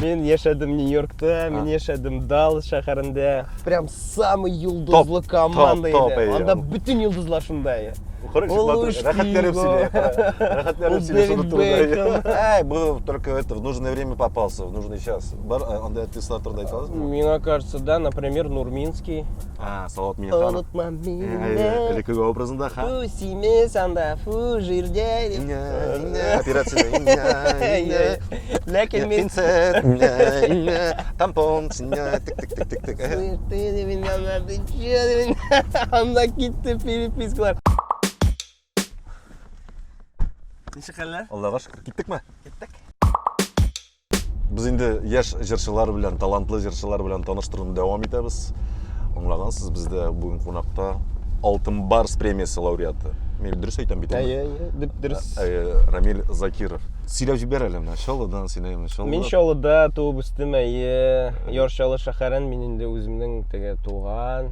Мен яшәдем Нью-Йоркта, мен яшәдем Даллас шәһәрендә. Прям самый йолдызлы команда иде. Анда бүтән йолдызлар шунда. Был только это в нужное время попался, в нужный час. Анда ты сатырда айтасыз? Мне кажется, да, например, Нурминский. Салават Минханов. Элеке образында ха. Фу симес анда, фу жирде. Операция. Ләкин мен тампон, тик-тик-тик-тик. Анда китте перепискалар. Ничек хәлләр? Аллага шөкер. Киттекме? Киттек. Без инде яшь җырчылар белән, талантлы җырчылар белән таныштыруны дәвам итәбез. Аңлагансыз, бездә бүген кунакта Алтын Барс премиясе лауреаты. Мен дөрес әйтәм бит. Дөрес. Рамил Закиров. Сөйләп җибәр әле менә Шалыдан сөйләйм иншалла. Мин Шалыда туып үстем, Яршалы шәһәрен мин инде үземнең теге туган,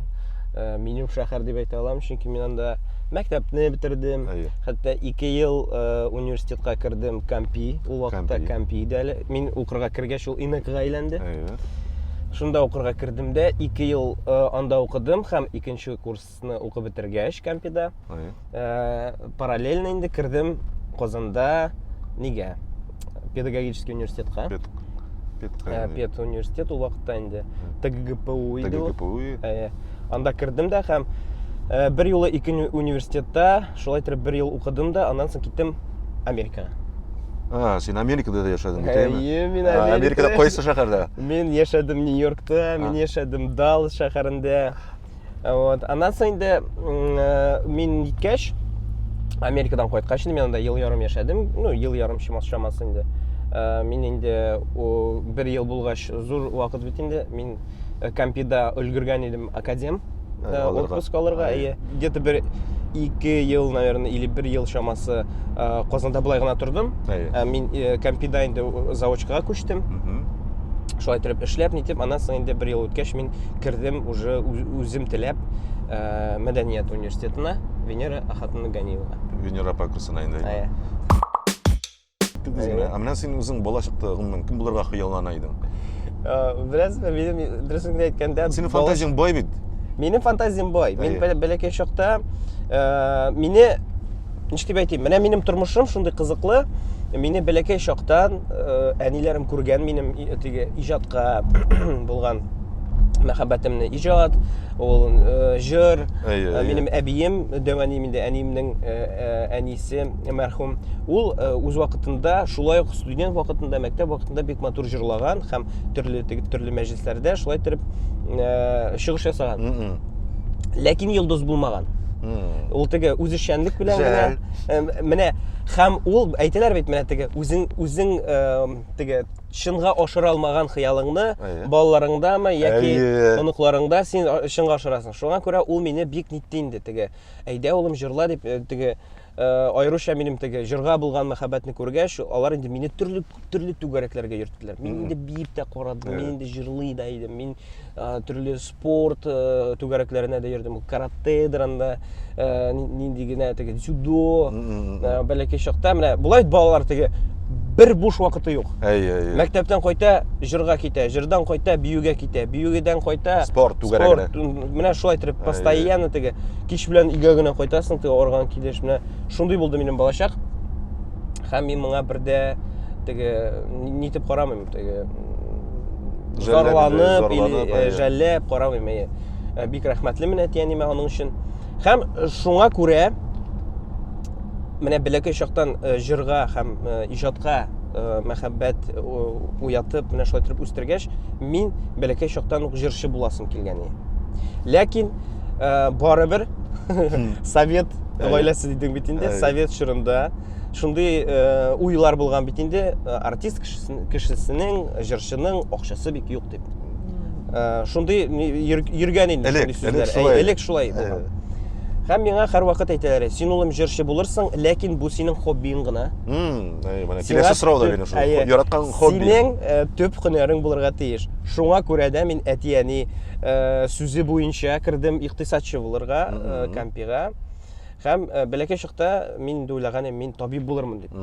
минем шәһәр дип әйтә алам, чөнки мин анда мәктәпне бетердем. Хәтта 2 ел университетка кирдем, Кампи, ул вакытта Кампи иде әле. Мин укырга кергәч ул ИНКга әйләнде. Шунда укырга кирдем дә 2 ел анда укыдым һәм 2нче курсны укып бетергәч Кампида. Параллельно инде кирдем Казанда нигә? Педагогический университетка. Пед университет ул вакытта инде ТГГПУ иде. Анда кирдем дә һәм bir yılı 2 университетта, шулай итеп 1 ел укыдым да, аннан соң киттем Америкага. Син Америкада да яшәдең бит, әйме? Мин Америкада кайсы шәһәрдә? Мин яшәдем Нью-Йоркта, мин яшәдем Даллас шәһәрендә. Вот, аннан соң инде мин җиткәч, Америкадан кайткач, мин анда ел ярым яшәдем. Ел ярым чамасы инде. Мин инде 1 ел булгач зур вакыт бит инде. Мин Кампида өлгергән идем академ. Отпуск алырга, где-то 2 ел, наверное, или 1 ел шамасы Казанда булай гына тордым. Мин Кампида инде заочкага күчтем. Шулай итеп эшләп, нитеп, аннан соң инде 1 ел үткәч мин кирдем уже үзем теләп Мәдәният университетына, Венера Ахатовна Ганиева. Венера Пакрысына инде. Менә син үзең балачакта гомумән кем булырга хыяллана идең? Бераз минем дөресен әйткәндә, синең фантазияң бай бит. Минем фантазиям бай. Мин бәләкәй чакта мине ничек дип әйтим, менә минем тормышым шундый кызыклы. Мине бәләкәй чактан әниләрем күргән минем теге иҗатка булган мәхәббәтемне. Иҗат, ул җыр. Минем әбием, дәвани миндә әниемнең әнисе мәрхүм. Ул үз вакытында, шулай ук студент вакытында, мәктәп вакытында бик матур җырлаган һәм төрле мәҗлесләрдә шулай итеп чыгыш ясаган. Ләкин йолдыз булмаган. Ул теге үзешчәнлек белән генә менә һәм ул әйтәләр бит менә теге үзең теге чынга ашыра алмаган хыялыңны балаларыңдамы яки оныкларыңда син чынга ашырасың. Шуңа күрә ул мине бик нитте инде теге. Әйдә улым җырла дип теге айрыша минем теге җырга булган мәхәббәтне күргәч, алар инде мине төрле түгәрәкләргә йөрттеләр. Мин инде биеп тә карадым, мин инде җырлый да идем, мин төрле спорт түгәрәкләренә дә йөрдем, каратедер анда, нинди генә теге дзюдо, бәләкәй чакта менә булай балалар теге бер буш вакыты юк. Мәктәптән кайта җырга китә, җырдан кайта биюгә китә, биюгәдән кайта спорт түгәрәгенә. Менә шулай итеп постоянно теге кич белән өйгә генә кайтасың, теге арган килеш менә шундый булды минем балачак. Һәм мин моңа бердә теге нитеп карамыйм, теге зарланып или жәлләп карамыйм. Бик рәхмәтле мен әтиянимә аның өчен. Һәм шуңа күрә менә бәләкәй чактан җырга һәм иҗатка мәхәббәт уятып, менә шулай итеп үстергәч, мин бәләкәй чактан ук җырчы буласым килгән. Ләкин барыбер Совет гаиләсе дидең бит инде, Совет чорында шундый уйлар булган бит инде, артист кешесенең, җырчының акчасы бик юк дип. Шундый йөргән инде шундый сүзләр. Элек шулай булган. Һәм миңа һәрвакыт әйтәләр, син улым җырчы булырсың, ләкин бу синең хоббиң гына. Менә киләсе сорау да бирә шул. Яраткан хобби. Синең төп һөнәрең булырга тиеш. Шуңа күрә дә мин әтияни сүзе буенча кирдем икътисадчы булырга Кампига. Һәм бәләкәй чакта мин уйлаган, мин табиб булырмын дип.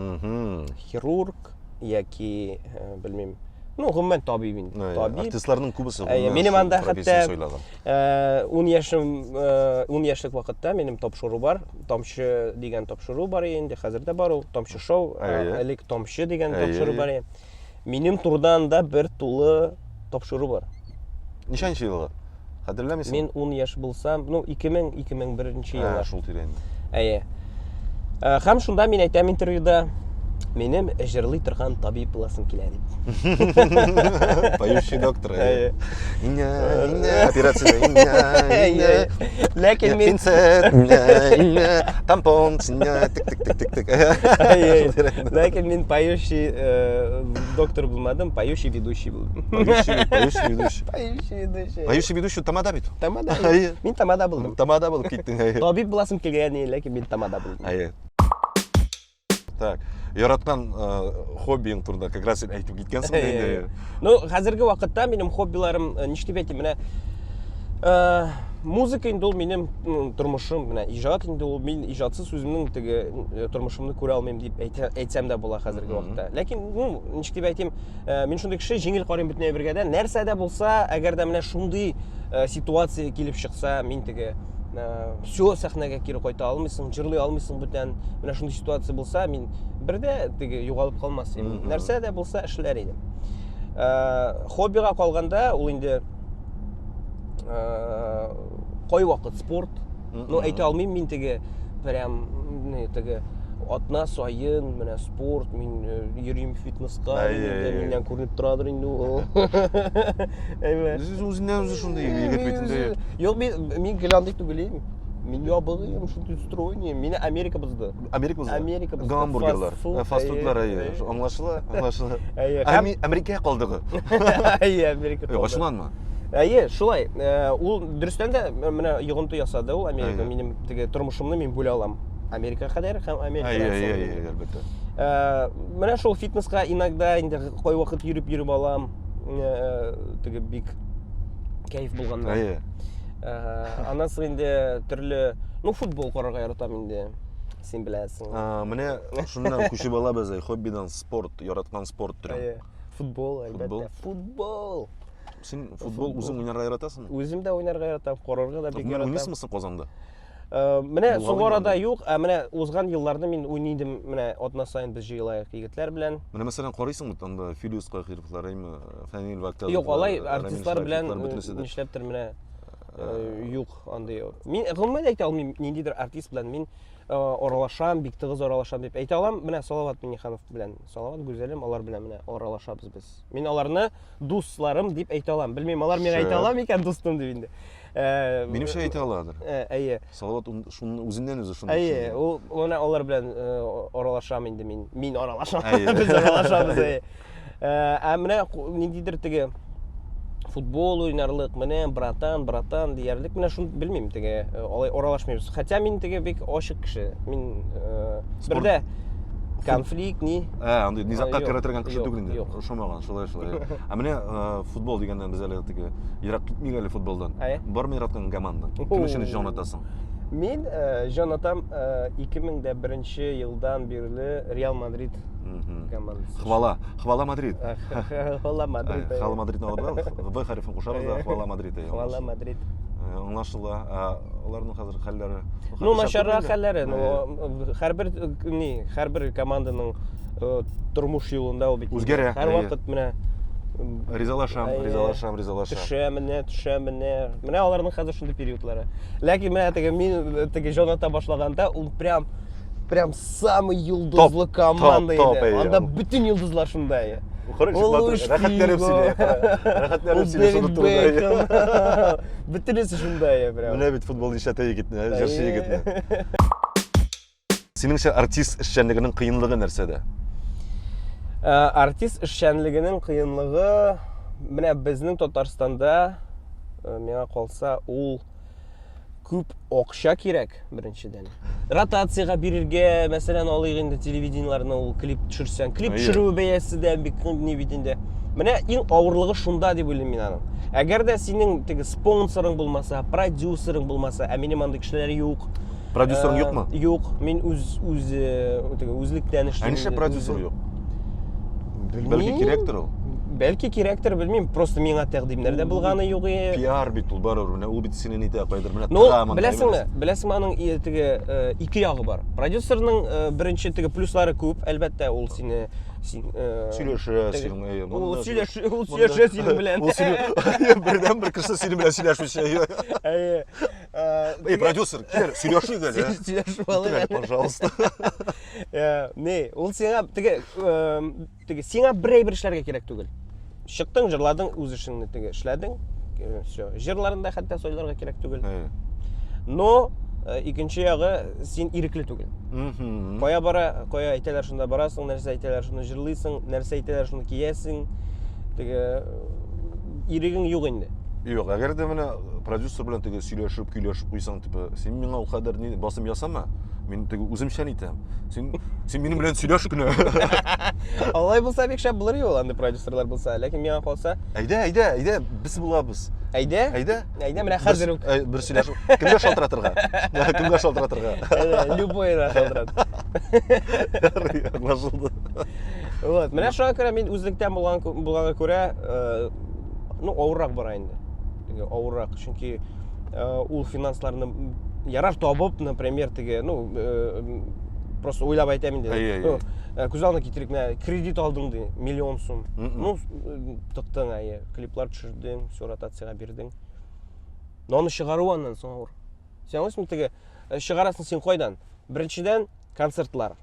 Хирург яки белмим, Ну, гомумән табиб инде. Табиб. Артистларның күбесе Минем анда профессия хәтта сөйләгән. 10 яшьлек вакытта минем тапшыру бар. Тамчы дигән тапшыру бар инде. Хәзер дә бар ул. Тамчы шоу, элек тамчы дигән тапшыру бар. Минем турдан да бер тулы тапшыру бар. Ничәнче елга? Хәтерләмисең? Мин 10 яшь булсам, ну 2000-2001 еллар. Шул тирән. Һәм шунда мин әйтәм интервьюда, минем җырлый торган табиб буласым килә дип. Поющий доктор. Операция. Ләкин мин тампон, тик. Ләкин мин поющий доктор булмадым, поющий ведущий булдым. Поющий ведущий. Поющий ведущий тамада бит. Тамада. Мин тамада булдым. Тамада булып киттең. Табиб буласым килгән, ләкин мин тамада булдым. Так, яраткан хоббиң турында как раз әйтеп киткәнсең инде. Ну, хәзерге вакытта минем хоббиларым ништеп әйтим, менә музыка инде ул минем тормышым, менә иҗат инде ул, мин иҗатсыз үземнең теге тормышымны күрә алмыйм дип әйтсәм дә була хәзерге вакытта. Ләкин, ну, ништеп әйтим, мин шундый кеше җиңел карыйм бөтенләй бергәдә, нәрсә дә булса, әгәр дә менә шундый ситуация килеп чыкса, мин теге все сәхнәгә кире кайта алмыйсың, җырлый алмыйсың бүтән. Менә шундый ситуация булса, мин бердә теге югалып калмас идем. Нәрсә дә булса эшләр идем. Хоббига калганда, ул инде кай вакыт спорт. Ну, әйтә алмыйм мин теге прям теге атна сайын менә спорт, мин йөрим фитнеска, миннән күренеп торадыр инде ул. Үзеннән үзе шундый егет бит инде. Юк, мин геландик түгел. Мин ябыгым, шундый стройный. Мине Америка бузды. Америка бузды. Гамбургерлар, фастфудлар, аңлашыла. Америкага калдыгы. Америка. Ачуланма. Шулай. Ул дөрестән дә менә йогынты ясады ул Америка. Минем теге тормышымны мин бүлә алам. Америка кадәр һәм Америка. Әлбәттә. Менә шул фитнеска иногда инде кай вакыт йөреп алам. Теге бик кайф булганда. Аннан соң инде төрле, ну, футбол карарга яратам инде. Син беләсең. Менә шуннан күчеп алабыз, хоббидан спорт, яраткан спорт түре. Футбол, әлбәттә. Футбол. Син футбол үзең уйнарга яратасыңмы? Үзем дә уйнарга яратам, карарга да бик яратам. Уйныйсыңмы Казанда? Менә соңгы арада юк, менә узган елларда мин уйныйдым, менә атна сайын без җыелаек егетләр белән. Менә мәсәлән карыйсыңмы анда Филюска Хирфлараймы, Фәнил Вактазов? Юк, алай артистлар белән нишләптер менә юк андый. Мин гомумән әйтә алмыйм, ниндидер артист белән мин аралашам, бик тыгыз аралашам дип әйтә алам. Менә Салават Миңнеханов белән, Салават Гүзәлем, алар белән менә аралашабыз без. Мин аларны дусларым дип әйтә алам. Белмим, алар миңа әйтә алам икән дустым дип инде. Минемчә әйтә аладыр. Салават шуны үзеннән үзе шундый. Ул менә алар белән аралашам инде мин. Мин аралашам. Без аралашабыз. Менә ниндидер теге футбол уйнарлык, менә братан диярлек, менә шуны белмим теге, алай аралашмыйбыз. Хотя мин теге бик ачык кеше. Мин бердә конфликт ни? Андый низакка керә торган кеше түгел инде. Ошамаган, шулай. Менә футбол дигәндән без әле теге ерак китмик әле футболдан. Бармы яраткан команда? Кем өчен җан атасың? Мин җан атам 2001 елдан бирле Реал Мадрид командасы. Хвала Мадрид. Хвала Мадрид. Хвала Мадридны алып, В хәрефен кушарыз да Хвала Мадрид. Хвала Мадрид. Аңлашыла. Аларның хәзер хәлләре. Ну, начаррак хәлләре. Һәрбер команданың тормыш юлында ул бит. Үзгәрә. Һәр вакыт менә Ризалашам. Төшәм. Менә аларның хәзер шундый периодлары. Ләкин менә теге мин теге җан ата башлаганда, ул прям самый йолдызлы команда иде. Анда бүтән йолдызлар шунда. Рәхәтләнеп сөйлә. Бүтәнесе шунда прям. Менә бит футбол ишәтә егетне, җырчы егетне. Синеңчә артист эшчәнлегенең кыенлыгы нәрсәдә? Артист эшчәнлегенең кыенлыгы менә безнең Татарстанда миңа калса ул күп акча кирәк беренчедән. Ротациягә бирергә, мәсәлән, алыйк инде телевидениеларны ул клип төшерсәң, клип төшерү бәясе дә бик ни бит инде. Менә иң авырлыгы шунда дип уйлыйм мин аның. Әгәр дә синең теге спонсорың булмаса, продюсерың булмаса, менем андый кешеләр юк. Продюсерың юкмы? Юк, мин үзлектән эшлим. Нишле продюсер юк? Бәлки кирәктер ул. Бәлки кирәктер, белмим, просто миңа тәкъдимнәрдә булганы юк. Пиар бит ул барыр, менә ул бит синең итә кайдыр, менә Ну, тагын. беләсеңме, аның теге ике ягы бар. Продюсерның беренче теге плюслары күп, әлбәттә, ул син сөйләшә, синең. Ул сөйләшә синең белән. Ул сөйләшә. Бердән бер кеше синең белән сөйләшүче. Продюсер, кил, сөйләшик әле. Сөйләшеп алыйк, пожалуйста. Не, ул сиңа теге сиңа бер эшләргә кирәк түгел. Чыктың, җырладың, үз эшеңне теге эшләдең. Всё. Җырларында хәтта сойларга кирәк түгел. Но икенче ягы син ирекле түгел. Кая бара, кая әйтәләр шунда барасың, нәрсә әйтәләр шуны җырлыйсың, нәрсә әйтәләр шуны киясың. Теге ирегең юк инде. Юк, әгәр дә менә продюсер белән теге сөйләшеп, көйләшеп куйсаң, типа, син миңа ул кадәр ни басым ясама. Мин теге үземчән итәм. Син минем белән сөйләш кенә. Алай булса бик шәп булыр ул анда продюсерлар булса, ләкин миңа калса, әйдә, без булабыз. Әйдә, менә хәзер үк бер сөйләшү. Кемгә шалтыратырга? Кемгә шалтыратырга? Любойга шалтырат. Аңлашылды. Вот, менә шуңа күрә мин үзлектән булганга күрә, ну, авыррак бара инде. Теге авыррак, чөнки ул финансларны ярар табып, например, теге, ну, просто уйлап әйтәм инде. Күз алдына китерик, менә кредит алдың ди, миллион сум. Ну, тыктың, клиплар төшердең, всё ротациягә бирдең. Но аны чыгару аннан соң авыр. Сен аңлыйсыңмы, теге чыгарасың син кайдан? Беренчедән концертлар.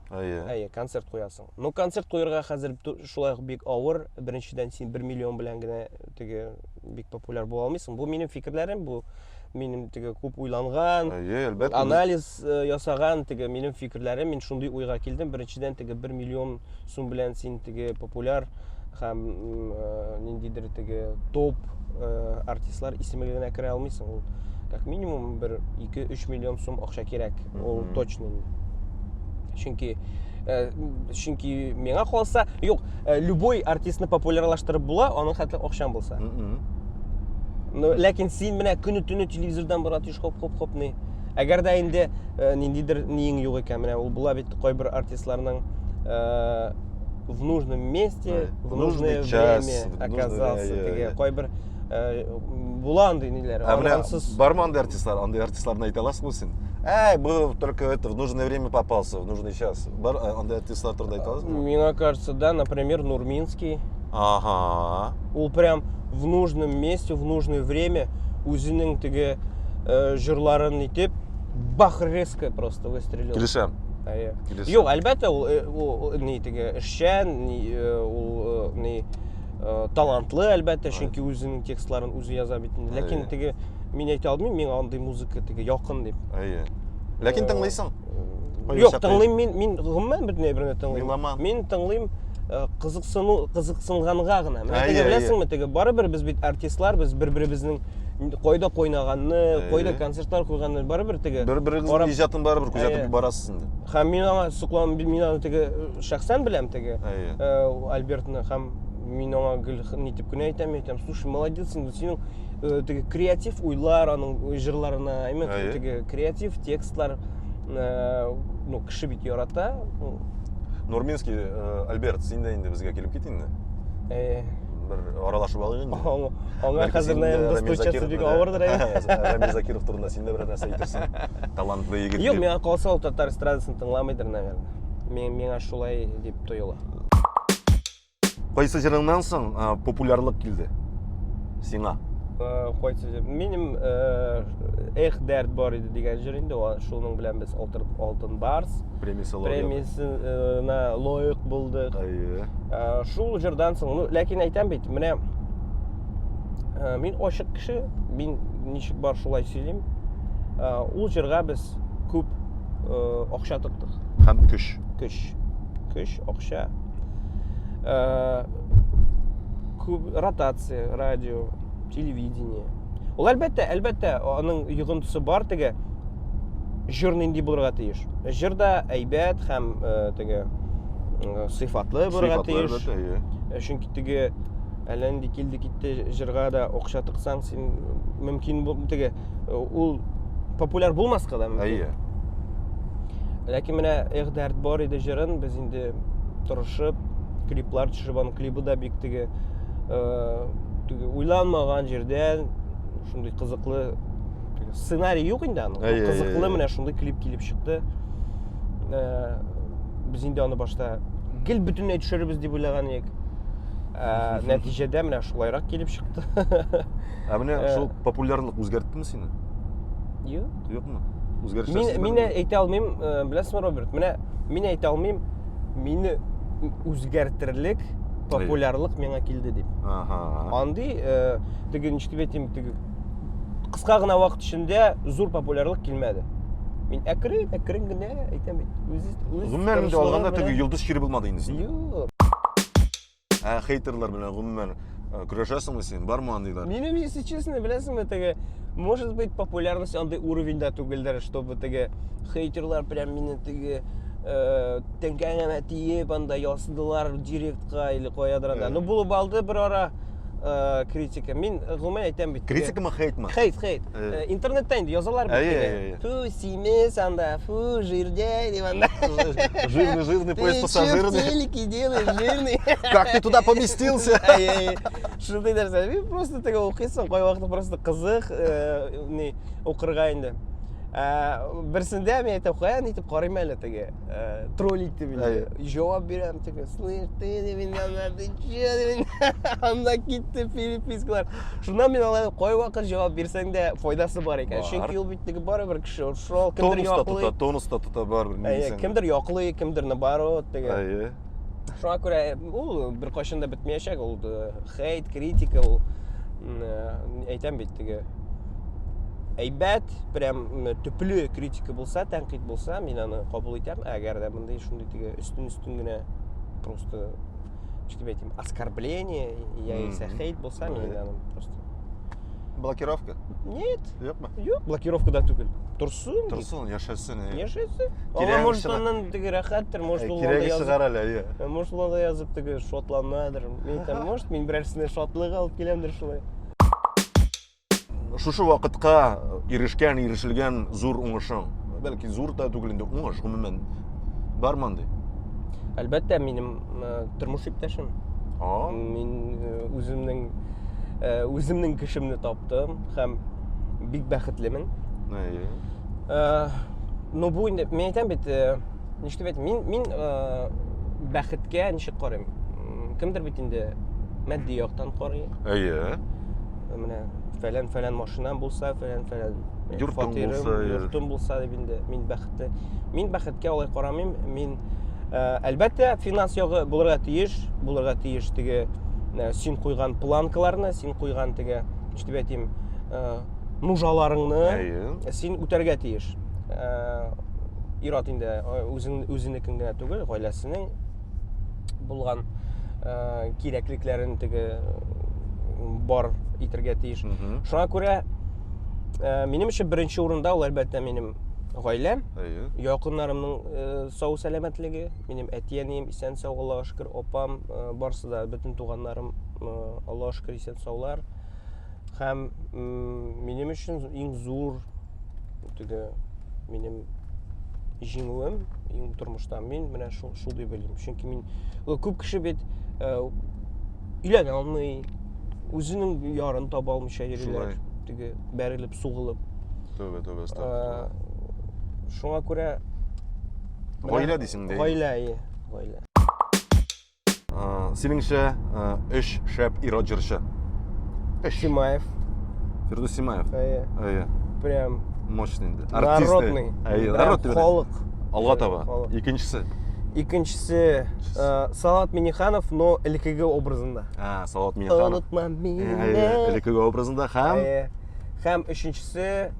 Концерт куясың. Ну, концерт куярга хәзер шулай бик авыр. Беренчедән син 1 миллион белән генә теге бик популяр була алмыйсың. Бу минем фикерләрем, бу минем теге күп уйланган, анализ ясаган теге минем фикерләрем. Мин шундый уйга килдем. Беренчедән теге 1 миллион сум белән син теге популяр һәм ниндидер теге топ артистлар исемлегенә керә алмыйсың. Ул как минимум 1-2-3 миллион сум акча кирәк. Ул точно. Чөнки миңа калса, юк, любой артистны популярлаштырып була, аның хәтле акчаң булса. Но ләкин син менә көне-төне телевизордан бара тиш хоп ни. Әгәр дә инде ниндидер ниң юк икән, менә ул була бит кайбер артистларның в нужном месте, в нужное время оказался. Теге кайбер була андый ниләр. Бармы андый артистларны әйтә аласыңмы син? Бу только это в нужное время попался, в нужный час. Бар андый артистлар турында әйтә аласыңмы? Миңа кажется, да, например, Нурминский. Ага. Ул прям в нужном месте, в нужное время үзенең теге җырларын итеп, бах, резко просто выстрелил. Килешәм. Юк, әлбәттә, ул ни теге эшчән, ул ни талантлы, әлбәттә, чөнки үзенең текстларын үзе яза бит. Ләкин теге мин әйтә алмыйм, миңа андый музыка теге якын дип. Ләкин тыңлыйсың? Юк, тыңлыйм мин гомумән берне тыңлыйм. Мин тыңлыйм кызыксынганга гына. Теге беләсеңме, теге барыбер без бит артистлар, без бер-беребезнең кайда кайнаганны, кайда концертлар куйганны барыбер теге бер-берегезнең иҗатын барыбер күзәтеп барасыз инде. Һәм мин аңа соклан, мин аны теге шәхсән беләм теге Альбертны, һәм мин аңа гел нитеп кенә әйтәм, слушай, молодец, синең теге креатив уйлар аның җырларына, теге креатив текстлар, ну, кеше бит ярата. Нурминский Альберт, син дә инде безгә килеп кит инде. Бер аралашып алыйк инде. Аңа хәзер достучаться бик авырдыр. Рамил Закиров турында син дә бер нәрсә әйтерсең. Талантлы егет. Юк, миңа калса ул татар эстрадасын тыңламыйдыр, наверное. Миңа шулай дип тоела. Кайсы җырыңнан соң популярлык килде сиңа? Кайсы җыр? Минем Эх, дәрт бар иде дигән җыр инде, шуның белән без Алтын Барс премиясына лаек булдык. Шул җырдан соң, ләкин әйтәм бит, менә мин ачык кеше, мин ничек бар шулай сөйлим. Ул җырга без күп акча тыктык. Һәм көч, акча. Күп ротация, радио, телевидение. Ул әлбәттә, аның йогынтысы бар теге җыр нинди булырга тиеш. Җыр да әйбәт һәм теге сыйфатлы булырга тиеш. Чөнки теге әллә нинди килде китте җырга да акча тыксаң, син мөмкин теге ул популяр булмаска да мөмкин. Ләкин менә Эх, дәрт бар иде җырын без инде тырышып клиплар төшереп, аның клибы да бик теге Уйланмаган жерден шундый кызыклы сценарий юк инде аның. Кызыклы менә шундый клип килеп чыкты. Без инде аны башта гел бөтенләй төшеребез дип уйлаган идек. Нәтиҗәдә менә шулайрак килеп чыкты. Менә шул популярлык үзгәрттеме сине? Юк. Юкмы? Үзгәрешләр. Мин әйтә алмыйм, беләсезме, Роберт, менә мин әйтә алмыйм, мине үзгәртерлек популярлык миңа килде дип. Андый теге ничек дип әйтим, теге кыска гына вакыт эчендә зур популярлык килмәде. Мин әкрен генә әйтәм бит. Гомумән инде алганда теге йолдыз чире булмады инде син. Юк. Хейтерлар белән гомумән көрәшәсеңме син? Бармы андыйлар? Минем, если честно, беләсеңме, теге может быть популярность андый уровеньда түгелдер, чтобы теге хейтерлар прям мине теге тәңкәңә тиеп анда ясыдылар директка или каядыр анда. Ну булып алды бер ара критика. Мин гомумән әйтәм бит. Критикамы, хейтмы? Хейт. Интернетта инде язалар бит теге. Фу, симес анда, фу, жирдяй дип анда. Жирный поезд пассажирный. Телеки делаешь, жирный. Как ты туда поместился? Шундай нәрсә. Мин просто теге укыйсың, кай вакытта просто кызык, ни укырга инде. Берсендә мен әйтеп куян, итеп карыйм әле теге. Тролль итеп инде. Җавап бирәм теге. Слышь, ты миннән ты чё? Анда китте перепискалар. Шуннан мин алай кай вакыт җавап бирсәң дә файдасы бар икән. Чөнки ул бит теге барыбер кеше, шул кемдер яклый. Тонуста тута барыбер нисәң. Кемдер яклый, кемдер наоборот теге. Шуңа күрә ул бер кайчан да бетмәячәк, ул хейт, критика, ул әйтәм бит теге. Әйбәт, прям төпле критика булса, тәнкыйть булса, мин аны кабул итәм. Әгәр дә мондай шундый теге өстен генә просто ничек дип әйтим, оскорбление яисә хейт булса, мин аны просто блокировка? Нет. Юкмы? Юк, блокировка да түгел. Турсын, яшәсен. Яшәсен. Ала может аннан теге рәхәттер, может ул анда Кирәге язып. чыгар әле, Может ул анда язып теге шотланадыр. Мин там, может, мин берәрсенә шатлык алып киләмдер шулай. Шушы вакытка ирешелгән зур уңышың. Бәлки зур да түгел инде уңыш, гомумән бармы андый? Әлбәттә, минем тормыш иптәшем. Мин үземнең кешемне таптым һәм бик бәхетлемен. Ну бу инде мен әйтәм бит, ничек дип әйтим, мин бәхеткә ничек карыйм? Кемдер бит инде матди яктан карый. Менә фәлән машинам булса, фәлән йортым булса дип инде мин бәхетле. Мин бәхеткә алай карамыйм. Мин әлбәттә финанс ягы булырга тиеш теге син куйган планкаларны, син куйган теге, ничек дип әйтим, нужаларыңны син үтәргә тиеш. Ират инде үзенекен генә түгел, гаиләсенең булган кирәклекләрен теге бар итәргә тиеш. Шуңа күрә минем өчен беренче урында ул әлбәттә минем гаиләм, якыннарымның сау сәламәтлеге, минем әтиәнем исән сау, Аллаһка шөкер, апам, барысы да бөтен туганнарым, Аллаһка шөкер, исән саулар. Һәм минем өчен иң зур теге минем җиңүем, иң тормышта мин менә шул дип уйлыйм. Чөнки мин күп кеше бит өйләнә алмый, үзенең ярын таба алмыйча йөриләр. Теге бәрелеп, сугылып. Тәүбә. Шуңа күрә гаилә дисең дә. Гаилә. Синеңчә, эш шәп ират җырчы. Симаев. Фирдус Симаев. Прям мощный инде. Народный. Народный. Халык. Алга таба. Икенчесе Салат Миниханов, но элекеге образында. Салат Миниханов. Онытма мине. Элекеге образында һәм өченчесе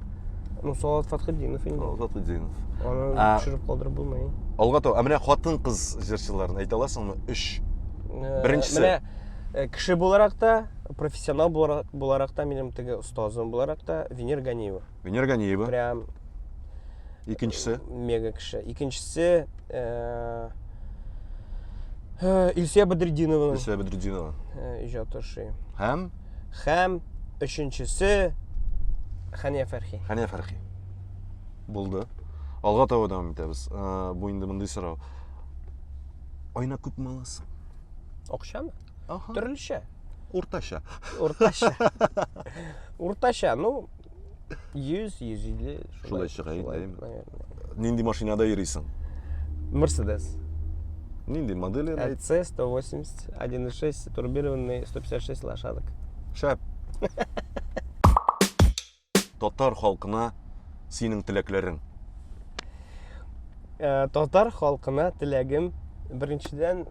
Салат Фатхетдинов инде. Фатхетдинов. Аны төшереп калдырып булмый. Алга таба. Менә хатын-кыз җырчыларын әйтә аласыңмы? 3. Беренчесе. Менә кеше буларак та, профессионал буларак та, минем теге устазым буларак та Венер Ганиева. Прям икенчесе. Мега кеше. Икенчесе Илсия Бадретдинова. Иҗатчы. Һәм өченчесе Хания Фәрхи. Булды. Алга таба дәвам итәбез. Бу инде мондый сорау. Айна күпме аласың? Акчамы? Төрлечә. Урташа. Урташа, ну 100-150 Шулай чыгай, дейм. наверное. Нинди машинада йөрисең? Мерседес. Нинди модели әйт? LC 180, 1.6, турбированный, 156 лошадок. Шәп. Татар халкына синең теләкләрең. Татар халкына теләгем беренчедән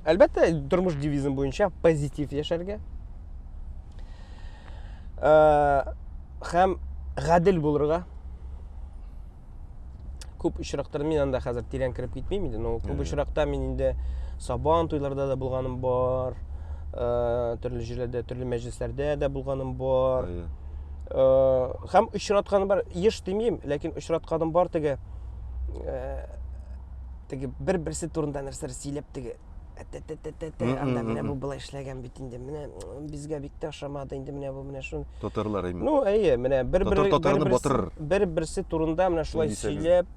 әлбәттә тормыш девизым буенча позитив яшәргә. Һәм гадел булырга. Күп очрактар мин анда хәзер тирән кирип китмим инде, но күп очракта мин инде сабан туйларда да булганым бар, төрле җирләрдә, төрле мәҗлесләрдә дә булганым бар. Һәм очратканым бар, еш демим, ләкин очратканым бар теге бер-берсе турында нәрсәләр сөйләп теге анда менә бу булай эшләгән бит инде, менә безгә бик тә ошамады инде, менә бу менә шун. Татарлар әйме. Ну, әйе, менә Татарны бер-берсе турында менә шулай сөйләп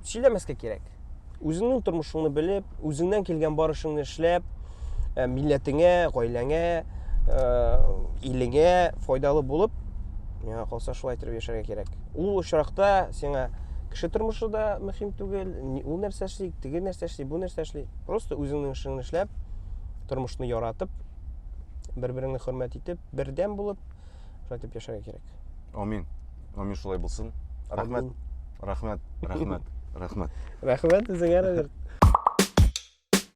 сөйләмәскә кирәк. Үзеңнең тормышыңны белеп, үзеңнән килгән барышыңны эшләп, милләтеңә, гаиләңә, илеңә файдалы булып, миңа калса шулай итеп яшәргә кирәк. Ул очракта сиңа кеше тормышы да мөһим түгел, ул нәрсә эшли, теге нәрсә эшли, бу нәрсә эшли. Просто үзеңнең эшеңне эшләп, тормышны яратып, бер-береңне хөрмәт итеп, бердәм булып, шулай итеп яшәргә кирәк. Амин. Амин шулай булсын. Рәхмәт. Рәхмәт. Рәхмәт. Рәхмәт. Рәхмәт үзеңә, Роберт.